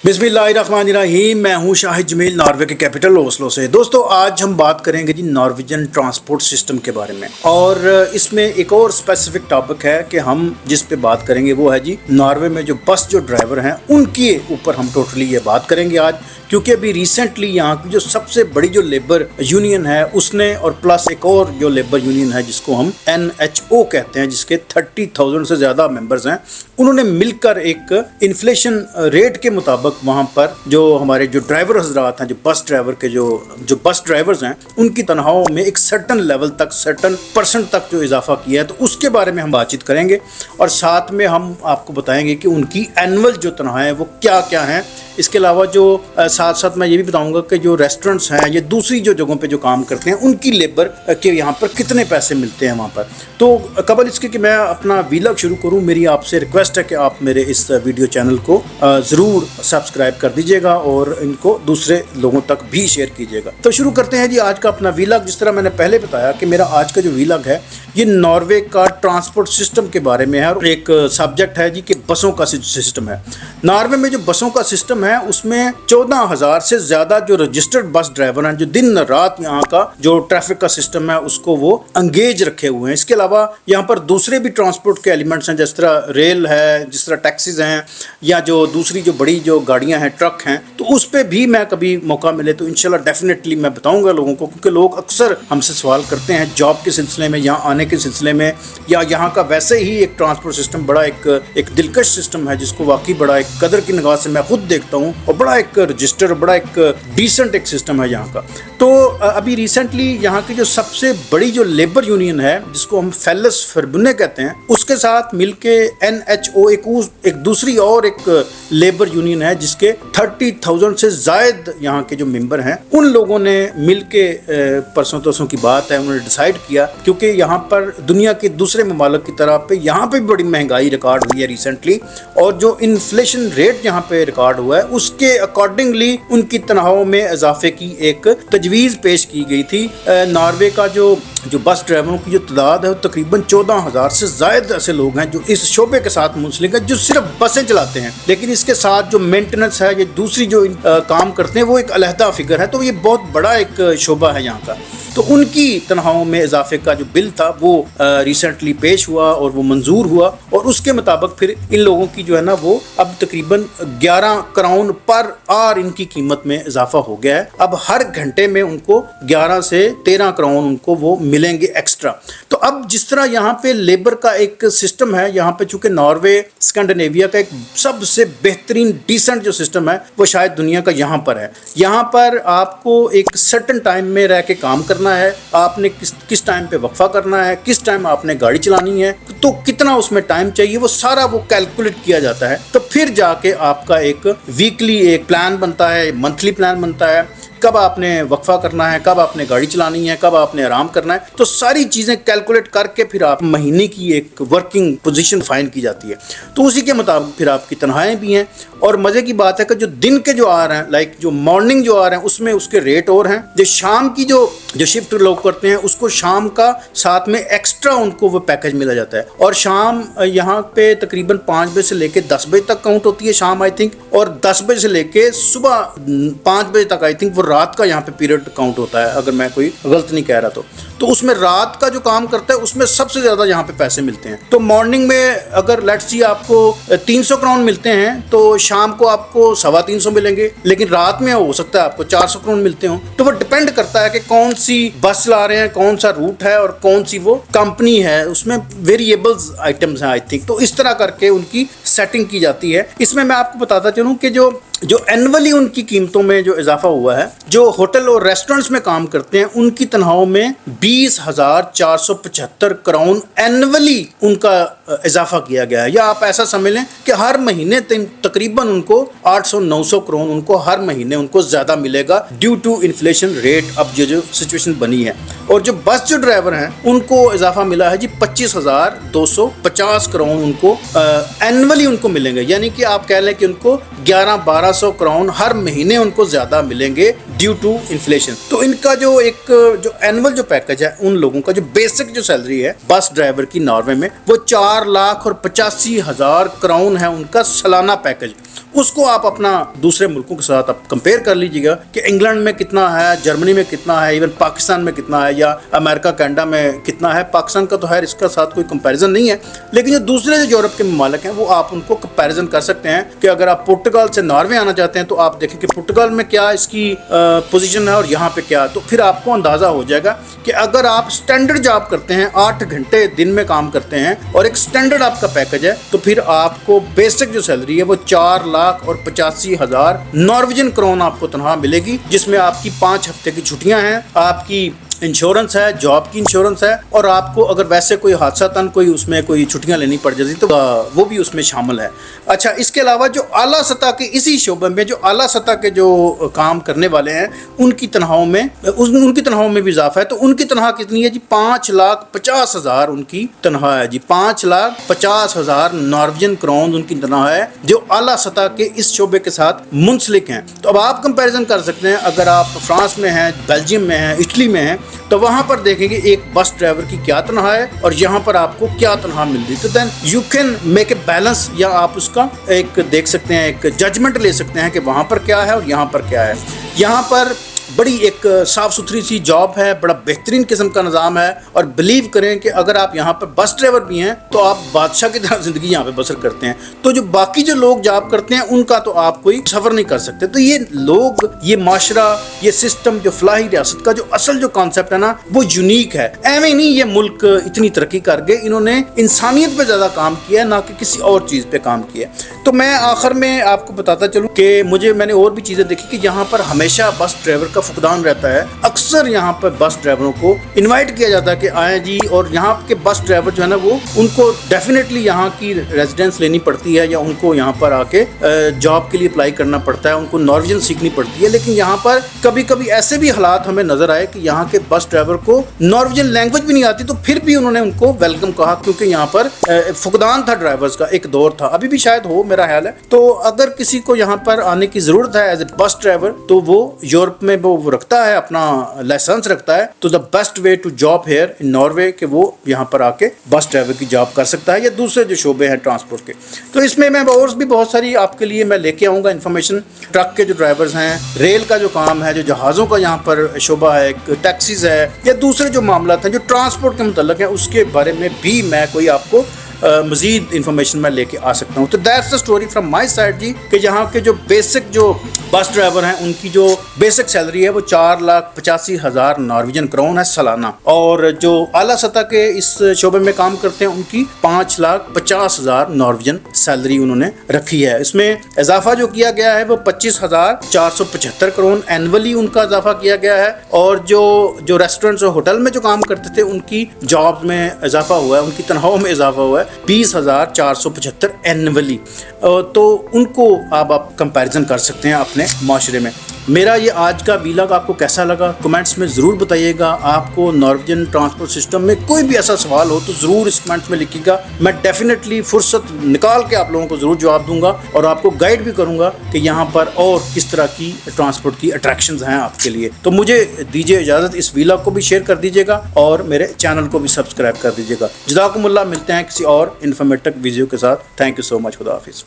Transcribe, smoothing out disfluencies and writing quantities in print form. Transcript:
बिस्मिल्लाहिर्रहमानिर्रहीम। मैं हूं शाहिद जमील, नॉर्वे के कैपिटल ओस्लो से। दोस्तों, आज हम बात करेंगे जी नॉर्वेजियन ट्रांसपोर्ट सिस्टम के बारे में। और इसमें एक और स्पेसिफिक टॉपिक है कि हम जिस पे बात करेंगे वो है जी नॉर्वे में जो बस ड्राइवर हैं उनके ऊपर हम टोटली ये बात करेंगे आज। क्योंकि अभी रिसेंटली यहाँ की जो सबसे बड़ी जो लेबर यूनियन है उसने, और प्लस एक और जो लेबर यूनियन है जिसको हम NHO कहते हैं, जिसके 30,000 से ज़्यादा मेंबर्स हैं, उन्होंने मिलकर एक इन्फ्लेशन रेट के मुताबिक वहाँ पर जो हमारे जो ड्राइवर हजरात हैं, जो बस ड्राइवर के जो बस ड्राइवर्स हैं, उनकी तनख्वाहों में एक सर्टन लेवल तक, सर्टन % तक जो इजाफा किया है, तो उसके बारे में हम बातचीत करेंगे। और साथ में हम आपको बताएंगे कि उनकी एनुअल जो तनख्वाहें वो क्या क्या हैं। इसके अलावा जो साथ साथ मैं ये भी बताऊंगा कि जो रेस्टोरेंट्स हैं, ये दूसरी जो जगहों पे जो काम करते हैं, उनकी लेबर के यहाँ पर कितने पैसे मिलते हैं वहाँ पर। तो कबल इसके कि मैं अपना वीलॉग शुरू करूँ, मेरी आपसे रिक्वेस्ट है कि आप मेरे इस वीडियो चैनल को ज़रूर सब्सक्राइब कर दीजिएगा और इनको दूसरे लोगों तक भी शेयर कीजिएगा। तो शुरू करते हैं जी आज का अपना वीलॉग। जिस तरह मैंने पहले बताया कि मेरा आज का जो वीलॉग है ये नॉर्वे का ट्रांसपोर्ट सिस्टम के बारे में है, और एक सब्जेक्ट है जी कि बसों का सिस्टम है। नॉर्वे में जो बसों का सिस्टम है उसमें 14,000 से ज़्यादा जो रजिस्टर्ड बस ड्राइवर हैं, जो दिन रात यहाँ का जो ट्रैफिक का सिस्टम है उसको वो एंगेज रखे हुए हैं। इसके अलावा यहाँ पर दूसरे भी ट्रांसपोर्ट के एलिमेंट्स हैं, जिस तरह रेल है, जिस तरह टैक्सीज हैं, या जो दूसरी जो बड़ी जो गाड़ियाँ हैं, ट्रक हैं, तो उस पर भी मैं कभी मौका मिले तो इंशाल्लाह डेफिनेटली मैं बताऊँगा लोगों को। क्योंकि लोग अक्सर हमसे सवाल करते हैं जॉब के सिलसिले में, यहाँ आने के सिलसिले में, या यहाँ का वैसे ही एक ट्रांसपोर्ट सिस्टम बड़ा एक दिलकश सिस्टम है, जिसको वाकई बड़ा एक कदर की निगाह से मैं खुद देखता हूँ, और बड़ा एक रजिस्टर, बड़ा एक डिसेंट एक सिस्टम है यहाँ का। तो अभी रिसेंटली यहाँ की जो सबसे बड़ी जो लेबर यूनियन है, जिसको हम फेलस फर्बुने कहते हैं, उसके साथ मिलके NHO एक दूसरी और एक लेबर यूनियन है, जिसके 30,000 से जायद यहाँ के जो मेंबर हैं, उन लोगों ने मिलके परसों की बात है, उन्होंने डिसाइड किया, क्योंकि यहाँ पर दुनिया के दूसरे ममालिक की तरह पे यहाँ पे भी बड़ी महंगाई रिकॉर्ड हुई है रिसेंटली, और जो इन्फ्लेशन रेट यहाँ पे रिकॉर्ड हुआ है उसके अकॉर्डिंगली उनकी तनख्वाहों में इजाफे की एक तजवीज़ पेश की गई थी। नॉर्वे का जो बस ड्राइवरों की जो तादाद है वो तकरीबन 14,000 से ज़ायद ऐसे लोग हैं जो इस शोबे के साथ मुंसलिक हैं, जो सिर्फ बसें चलाते हैं। लेकिन इसके साथ जो मेंटेनेंस है, ये दूसरी जो काम करते हैं, वो एक अलहदा फिगर है। तो ये बहुत बड़ा एक शोबा है यहाँ का। तो उनकी तनख्वाहों में इजाफे का जो बिल था वो रिसेंटली पेश हुआ और वो मंजूर हुआ, और उसके मुताबिक फिर इन लोगों की जो है ना वो अब तकरीबन 11 क्राउन पर आवर इनकी कीमत में इजाफा हो गया है। अब हर घंटे में उनको 11 से 13 क्राउन उनको वो मिलेंगे एक्स्ट्रा। तो अब जिस तरह यहाँ पे लेबर का एक सिस्टम है, यहाँ पे चूंकि नॉर्वे स्कैंडिनेविया का एक सबसे बेहतरीन डिसेंट जो सिस्टम है वो शायद दुनिया का यहाँ पर है। यहाँ पर आपको एक सर्टेन टाइम में रह के काम करना है, आपने किस टाइम पे वक्फा करना है, किस टाइम आपने गाड़ी चलानी है, तो कितना उसमें टाइम चाहिए, वो सारा वो कैलकुलेट किया जाता है। तो फिर जाके आपका एक वीकली एक प्लान बनता है, मंथली प्लान बनता है, कब आपने वक्फा करना है, कब आपने गाड़ी चलानी है, कब आपने आराम करना है। तो सारी चीज़ें कैलकुलेट करके फिर आप महीने की एक वर्किंग पोजीशन फाइंड की जाती है। तो उसी के मुताबिक फिर आपकी तनख्वाहें भी हैं। और मज़े की बात है कि जो दिन के जो आ रहे हैं, लाइक जो मॉर्निंग जो आ रहे हैं, उसमें उसके रेट और हैं। जो शाम की जो शिफ्ट लोग करते हैं उसको शाम का साथ में एक्स्ट्रा उनको वो पैकेज मिला जाता है। और शाम यहाँ पे तकरीबन 5 बजे से लेके 10 बजे तक काउंट होती है शाम, आई थिंक, और 10 बजे से लेके सुबह 5 बजे तक आई थिंक वो रात का यहाँ पे पीरियड काउंट होता है, अगर मैं कोई गलत नहीं कह रहा तो उसमें रात का जो काम करता है उसमें सबसे ज़्यादा यहाँ पे पैसे मिलते हैं। तो मॉर्निंग में अगर लेट्स सी आपको 300 क्राउन मिलते हैं तो शाम को आपको 350 मिलेंगे, लेकिन रात में हो सकता है आपको 400 क्राउन मिलते हो। तो वो डिपेंड करता है कि कौन सी बस चला रहे हैं, कौन सा रूट है और कौन सी वो कंपनी है, उसमें वेरिएबल्स आइटम्स हैं आई थिंक। तो इस तरह करके उनकी सेटिंग की जाती है। इसमें मैं आपको बताता चलूँ कि जो एनुअली उनकी कीमतों में जो इजाफा हुआ है, जो होटल और रेस्टोरेंट्स में काम करते हैं उनकी तनख्वाहों में 20,475 क्राउन एनुअली उनका इजाफा किया गया है। या आप ऐसा समझ लें कि हर महीने तकरीबन उनको 800-900 क्राउन उनको हर महीने उनको ज़्यादा मिलेगा ड्यू टू इन्फ्लेशन रेट। अब जो सिचुएशन बनी है, और जो बस ड्राइवर हैं उनको इजाफा मिला है जी 25,250 क्राउन उनको एनुअली उनको मिलेंगे। यानी कि आप कह लें कि उनको 11-1200 क्राउन हर महीने उनको ज़्यादा मिलेंगे ड्यू टू इन्फ्लेशन। तो इनका जो एनुअल जो पैकेज है, उन लोगों का जो बेसिक जो सैलरी है बस ड्राइवर की नॉर्वे में, वो 4,85,000 क्राउन है उनका सालाना पैकेज। उसको आप अपना दूसरे मुल्कों के साथ आप कंपेयर कर लीजिएगा कि इंग्लैंड में कितना है, जर्मनी में कितना है, इवन पाकिस्तान में कितना है, या अमेरिका कनाडा में कितना है। पाकिस्तान का तो खैर इसका साथ कोई कंपैरिजन नहीं है, लेकिन जो दूसरे जो यूरोप के ममालिक हैं वो आप उनको कंपैरिजन कर सकते हैं कि अगर आप पुर्तगाल से नॉर्वे आना चाहते हैं तो आप देखें कि पुर्तगाल में क्या इसकी पोजीशन है और यहाँ पे क्या, तो फिर आपको अंदाज़ा हो जाएगा कि अगर आप स्टैंडर्ड जॉब करते हैं, 8 घंटे दिन में काम करते हैं और एक स्टैंडर्ड आपका पैकेज है, तो फिर आपको बेसिक जो सैलरी है वो 4,85,000 नॉर्वेजियन क्रोन आपको तनख्वाह मिलेगी, जिसमें आपकी 5 हफ्ते की छुट्टियां हैं, आपकी इंश्योरेंस है, जॉब की इंश्योरेंस है, और आपको अगर वैसे कोई हादसा तन कोई उसमें कोई छुट्टियां लेनी पड़ जाती तो वो भी उसमें शामिल है। अच्छा, इसके अलावा जो आला सतह के इसी शोबे में जो आला सतह के जो काम करने वाले हैं उनकी तनख्वाहों में भी इजाफा है। तो उनकी तनख्वाह कितनी है जी? 5,50,000 उनकी तनख्वाह है जी। 5,50,000 नॉर्वेजियन क्रोन उनकी तनख्वाह है जो आला सतह के इस शोबे के साथ मुंसलिक हैं। तो अब आप कंपेरिजन कर सकते हैं, अगर आप फ्रांस में हैं, बेल्जियम में हैं, इटली में हैं, तो वहां पर देखेंगे एक बस ड्राइवर की क्या तनख्वाह है और यहाँ पर आपको क्या तनख्वाह मिल रही है। तो then you can make a balance, या आप उसका एक देख सकते हैं, एक जजमेंट ले सकते हैं कि वहां पर क्या है और यहाँ पर क्या है। यहाँ पर बड़ी एक साफ़ सुथरी सी जॉब है, बड़ा बेहतरीन किस्म का निज़ाम है, और बिलीव करें कि अगर आप यहाँ पर बस ड्राइवर भी हैं तो आप बादशाह की तरह ज़िंदगी यहाँ पे बसर करते हैं। तो जो बाकी जो लोग जॉब करते हैं उनका तो आप कोई सफ़र नहीं कर सकते। तो ये लोग, ये माशरा, ये सिस्टम, जो फलाही रियासत का जो असल जो कॉन्सेप्ट है ना, वो यूनिक है। एवं नहीं ये मुल्क इतनी तरक्की कर गए, इन्होंने इंसानियत पर ज़्यादा काम किया है, ना कि किसी और चीज़ पर काम किया। तो मैं आखिर में आपको बताता चलूँ कि मैंने और भी चीज़ें देखी कि यहाँ पर हमेशा बस ड्राइवर का फुकदान रहता है। अक्सर यहाँ पर बस ड्राइवरों को इनवाइट किया जाता है कि आए जी, और यहाँ के बस ड्राइवर जो है ना, वो उनको डेफिनेटली यहाँ की रेजिडेंस लेनी पड़ती है, या उनको यहाँ पर आके जॉब के लिए अप्लाई करना पड़ता है, उनको नॉर्वेजियन सीखनी पड़ती है। लेकिन यहाँ पर कभी कभी ऐसे भी हालात हमें नजर आए कि यहाँ के बस ड्राइवर को नॉर्वेजियन लैंग्वेज भी नहीं आती, तो फिर भी उन्होंने उनको वेलकम कहा, क्योंकि यहाँ पर फुकदान था ड्राइवर्स का, एक दौर था, अभी भी शायद हो, मेरा ख्याल है। तो अगर किसी को यहाँ पर आने की जरूरत है एज ए बस ड्राइवर, तो वो यूरोप में वो रखता है, अपना लाइसेंस रखता है, तो the best way to job here in Norway कि वो यहाँ पर आके बस ड्राइवर की जॉब कर सकता है, या दूसरे जो शोबे हैं ट्रांसपोर्ट के। तो इसमें मैं और भी बहुत सारी आपके लिए मैं लेके आऊँगा इन्फॉर्मेशन। ट्रक के जो ड्राइवर्स हैं, रेल का जो काम है, जो जहाज़ों का यहाँ पर शोबा है, टैक्सीज है, या दूसरे जो मामला हैं जो ट्रांसपोर्ट के मुतल्लिक हैं, उसके बारे में भी मैं कोई आपको मज़ीद इंफॉर्मेशन मैं लेके आ सकता हूँ। तो that's the story from my side जी, कि यहाँ के जो बेसिक जो बस ड्राइवर हैं उनकी जो बेसिक सैलरी है वो 4,85,000 नॉर्वेजियन क्रोन है सालाना, और जो आला सतह के इस शोबे में काम करते हैं उनकी 5,50,000 नॉर्वेजियन सैलरी उन्होंने रखी है। इसमें इजाफा जो किया गया है वो 25,475 क्रोन एनुअली उनका इजाफा किया गया है, और जो रेस्टोरेंट्स और होटल में जो काम करते थे उनकी जॉब में इजाफा हुआ है, उनकी तनख्वाहों में इजाफा हुआ है 20,475 एनुअली। तो उनको आप कंपैरिजन कर सकते हैं अपने माशरे में। मेरा ये आज का वीलॉग आपको कैसा लगा कमेंट्स में ज़रूर बताइएगा। आपको नॉर्वेजियन ट्रांसपोर्ट सिस्टम में कोई भी ऐसा सवाल हो तो ज़रूर इस कमेंट्स में लिखिएगा, मैं डेफिनेटली फुर्सत निकाल के आप लोगों को ज़रूर जवाब दूंगा, और आपको गाइड भी करूंगा कि यहाँ पर और किस तरह की ट्रांसपोर्ट की अट्रैक्शंस हैं आपके लिए। तो मुझे दीजिए इजाज़त, इस वीलॉग को भी शेयर कर दीजिएगा और मेरे चैनल को भी सब्सक्राइब कर दीजिएगा। जज़ाकुमुल्लाह, मिलते हैं किसी और इन्फॉर्मेटिव वीडियो के साथ। थैंक यू सो मच, खुदा हाफिज़।